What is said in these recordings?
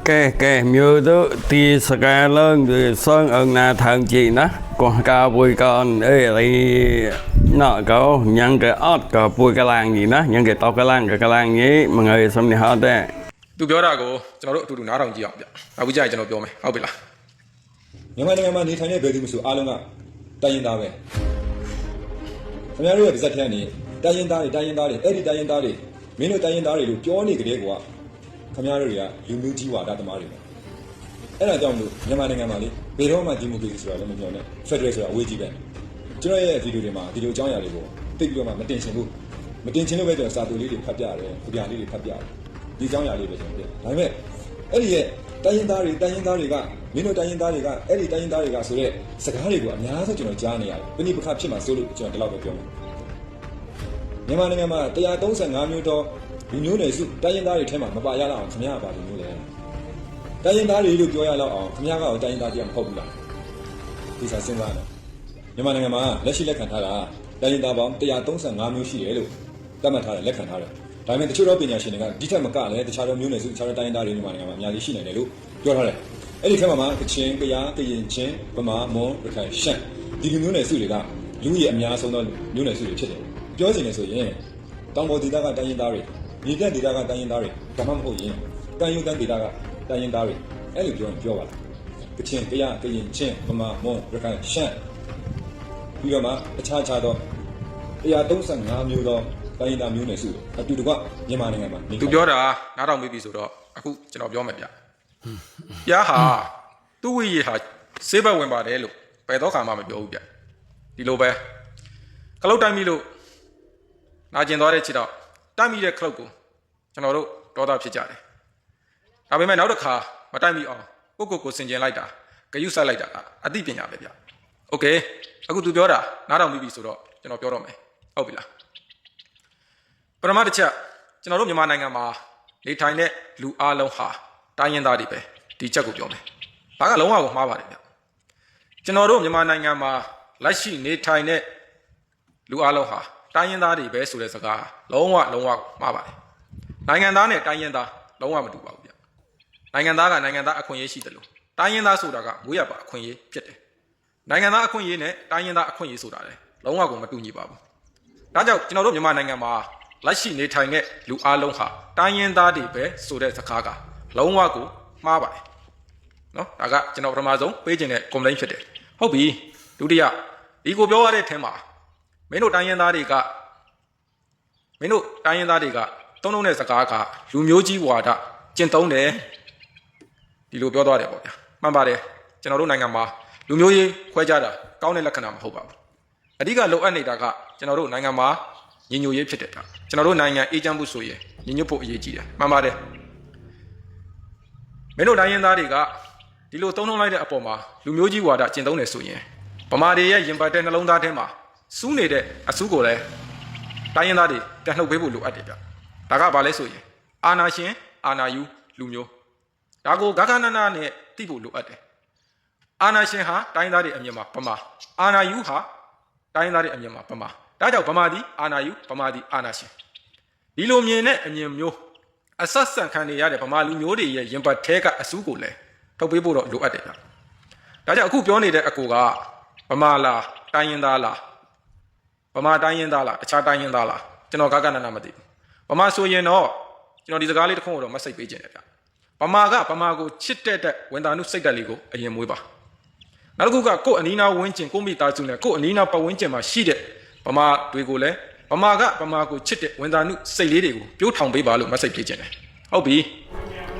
cái nhiều đó thì sky lớn rồi sơn ơn na thằng chị nó còn cao bùi con ơi lại nó có nhận cái ót có bùi cái làng gì nó nhận cái to cái làng nhí mà người xong thì họ đấy သူပြောတာကိုကျွန်တော်တို့အတူတူနားထောင်ကြည့်အောင်ဗျအခုကြာရင်ကျွန်တော်ပြောမယ်ဟုတ်ပြီလား မြန်မာနိုင်ငံမှာနေထိုင်တဲ့ဘယ်သူမှဆိုအားလုံးကတိုင်းရင်းသားပဲခင်ဗျားတို့ရဲ့ပါဇက်ထန်းနေတိုင်းရင်းသားတွေအဲ့ဒီတိုင်းရင်းသားတွေမင်းတို့တိုင်းရင်းသားတွေလို့ပြောနေကြတဲ့ကွာခင်ဗျားတို့တွေကလူမျိုးကြီးဝါဒသမားတွေပဲအဲ့ဒါကြောင့်မလို့မြန်မာနိုင်ငံမှာလေဘယ်တော့မှဒီမိုကရေစီဆိုတာလည်းမပြောနဲ့ဖက်ဒရယ်ဆိုတာအဝေးကြီးပဲကျွန်တော်ရဲ့ဗီဒီယိုတွေမှာဒီလိုအကြောင်းအရာတွေကိုသိပြီးတော့မှမတင်ချင်လို့ပဲကျွန်တော်စာတူလေးတွေဖတ်ပြတယ်ကြပြလေးတွေဖတ်ပြတယ်ဒီအကြောင်းအရာလေးပဲကျွန်တော်ပြဒါပေမဲ့အဲ့ဒီရဲ့တိုင်းရင်းသားတွေကမင်းတို့တိုင်းရင်းသားတွေကအဲ့ဒီတိုင်းရင်းသားတွေကဆိုတဲ့စကားတွေကိုအများဆုံးကျွန်တော်ကြားနေရတယ်။ပဏိပခဖြစ်မှာစိုးလို့ကျွန်တော်ဒီလောက်ပဲပြောမယ်။မြန်မာနိုင်ငံမှာ135မျိုးသောလူမျိုးနယ်စုတိုင်းရင်းသားတွေထဲမှာမပါရလောက်အောင်ခင်ဗျားကပါလူမျိုးလဲ။တိုင်းရင်းသားတွေလို့ပြောရလောက်အောင်ခင်ဗျားကတော့တိုင်းရင်းသားတရားမဟုတ်ဘူးလား။ဒီစားစဉ်းစားတယ်။မြန်မာနိုင်ငံမှာလက်ရှိလက်ခံထားတာတိုင်းရင်းသားပေါင်း135မျိုးရှိတယ်လို့သတ်မှတ်ထားတယ်လက်ခံထားတယ်။ဒါပေမဲ့တချို့သောပညာရှင်တွေကဒီထက်မကလည်းတခြားသောမျိုးနယ်စုတခြားသောတိုင်းရင်းသားတွေမြန်မာနိုင်ငံမှာအများကြီးရှိနေတယ်လို့ပြောထားတယ်။အဲ့ဒီခက်မှာကချင်၊ကယား၊ကရင်ချင်းဗမာမွန်ရခိုင်ရှမ်းဒီလူမျိုးနယ်စုတွေကလူကြီးအများဆုံးသောမျိုးနယ်စုတွေဖြစ်တယ်။ပြောချင်တယ်ဆိုရင်တောင်ပေါ်ဒေသကတိုင်းရင်းသားတွေမြေပြန့်ဒေသကတိုင်းရင်းသားတွေဒါမှမဟုတ်ရင်ကမ်းရိုးတန်းဒေသကတိုင်းရင်းသားတွေအဲ့လိုပြောပါလား။ကချင်၊ကယား၊ကရင်ချင်းဗမာမွန်ရခိုင်ရှမ်းပြီးတော့မှအခြားသော135မျိုးသောတိုင်းရင်းသားမျိုးနယ်စုအတူတကွမြန်မာနိုင်ငံမှာသူပြောတာနားထောင်ပြီးပြီဆိုတော့အခုကျွန်တော်ပြောမယ်ဗျပြားဟာသူ့ဝိရဟာဆေးဘက်ဝင်ပါတယ်လို့ဘယ်တော့ခါမှမပြောဘူးဗျဒီလိုပဲခလုတ်တိုင်းပြီလို့နာကျင်သွားတဲ့ခြေတော့တိုက်မိတဲ့ခလုတ်ကိုကျွန်တော်တို့ဒေါသဖြစ်ကြတယ်ဒါပေမဲ့နောက်တစ်ခါမတိုက်မိအောင်ကိုဆင်ကျင်လိုက်တာဂယုစိုက်လိုက်တာအသိပညာပဲဗျโอเคအခုသူပြောတာနားထောင်ပြီးပြီဆိုတော့ကျွန်တော်ပြောတော့မယ်ဟုတ်ပြီလားပထမတစ်ချက်ကျွန်တော်တို့မြန်မာနိုင်ငံမှာနေထိုင်တဲ့လူအားလုံးဟာတိုင်းရင်းသားတွေပဲဒီချက်ကိုပြောမယ်။ဒါကလုံးဝကိုမှားပါတယ်ဗျ။ကျွန်တော်တို့မြန်မာနိုင်ငံမှာလက်ရှိနေထိုင်တဲ့လူအားလုံးဟာတိုင်းရင်းသားတွေပဲဆိုတဲ့စကားလုံးဝမှားပါတယ်။နိုင်ငံသားနဲ့တိုင်းရင်းသားလုံးဝမတူပါဘူးဗျ။နိုင်ငံသားကနိုင်ငံသားအခွင့်အရေးရှိတယ်လို့တိုင်းရင်းသားဆိုတာကမွေးရပါအခွင့်အရေးဖြစ်တယ်။နိုင်ငံသားအခွင့်အရေးနဲ့တိုင်းရင်းသားအခွင့်အရေးဆိုတာလည်းလုံးဝကိုမတူညီပါဘူး။ဒါကြောင့်ကျွန်တော်တို့မြန်မာနိုင်ငံမှာလက်ရှိနေထိုင်တဲ့လူအားလုံးဟာတိုင်းရင်းသားတွေပဲဆိုတဲ့စကားကလုံးဝကိုမှားပါတယ်နော်ဒါကကျွန်တော်ပထမဆုံးပေးခြင်းတဲ့ complaint ဖြစ်တယ်ဟုတ်ပြီဒုတိယဒီကိုပြောရတဲ့အထက်မှာမင်းတို့တိုင်းရင်းသားတွေကသုံးတဲ့စကားကလူမျိုးကြီးဝါဒကျင့်သုံးတယ်ဒီလိုပြောသွားတယ်ပေါ့ဗျာမှန်ပါတယ်ကျွန်တော်တို့နိုင်ငံမှာလူမျိုးရေးခွဲခြားတာကောင်းတဲ့လက္ခဏာမဟုတ်ပါဘူးအဓိကလိုအပ်နေတာကကျွန်တော်တို့နိုင်ငံမှာညီညွတ်ရေးဖြစ်တယ်ကျွန်တော်တို့နိုင်ငံအေးချမ်းမှုဆိုရင်ညီညွတ်ဖို့အရေးကြီးတယ်မှန်ပါတယ်မင်းတို့တိုင်းရင်းသားတွေကဒီလိုသုံးလိုက်တဲ့အပေါ်မှာလူမျိုးကြီးဝါဒကျင့်သုံးနေဆိုရင်ဗမာတွေရဲ့ရင်ပတ်တဲ့နှလုံးသားထဲမှာစူးနေတဲ့အစူးကိုလည်းတိုင်းရင်းသားတွေတက်နှုတ်ပေးဖို့လိုအပ်တယ်ဗျဒါကဘာလဲဆိုရင်အာနာရှင်အာနာယူလူမျိုးဒါကိုဂဂနနာနဲ့သိဖို့လိုအပ်တယ်အာနာရှင်ဟာတိုင်းသားတွေအမြင်မှာဗမာအာနာယူဟာတိုင်းသားတွေအမြင်မှာဗမာဒါကြောင့်ဗမာသည်အာနာယူဗမာသည်အာနာရှင်ဒီလိုမြင်တဲ့အမြင်မျိုးအဆက်ဆံခံနေရတဲ့ဗမာလူမျိုးတွေရဲ့ရင်ပတ်ထဲကအစူးကိုလည်းထုတ်ပေးဖို့တော့လိုအပ်တယ်ဗျဒါကြောင့်အခုပြောနေတဲ့အကိုကဗမာလားတိုင်းရင်းသားလားဗမာတိုင်းရင်းသားလားတခြားတိုင်းရင်းသားလားကျွန်တော်ကနနာမသိဘူးဗမာဆိုရင်တော့ကျွန်တော်ဒီစကားလေးတစ်ခုတော့မစိတ်ပေးခြင်းတယ်ဗျဗမာကဗမာကိုချစ်တဲ့ဝန်တာနုစိတ်ဓာတ်လေးကိုအရင်မွေးပါနောက်တစ်ခုကကို့အနီးနားဝန်းကျင်ကိုမိသားစုနဲ့ကို့အနီးနားပတ်ဝန်းကျင်မှာရှိတဲ့ဗမာတွေကိုလည်းဗမာကဗမာကိုချစ်တဲ့ဝန်တာနုစိတ်လေးတွေကိုပြိုးထောင်ပေးပါလို့မစိတ်ပြေးခြင်းတယ်ဟုတ်ပြီ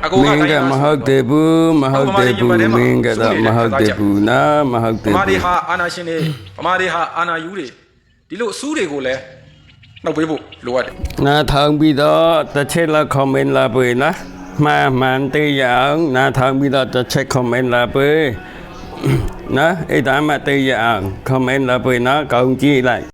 အကိုကတိုင်းမဟုတ်တယ်ဘူးမဟုတ်တယ်ဘူးမင်းကတော့မဟုတ်တယ်ဘူးနာမဟုတ်တယ်ဗမာတွေဟာအာနာရှင်တွေဗမာတွေဟာအာနာယူတွေဒီလိုအစူးတွေကိုလည်းနှုတ်ပေးဖို့လိုအပ်တယ်နာထောင်ပြီးတော့တစ်ချက်လောက် comment လာပြီလားမှန်တရားနာထောင်ပြီးတော့တစ်ချက် comment လာပြီနော်အဲ့ဒါမှတရား comment လာပြီနော်ကောင်းကြည့်လိုက်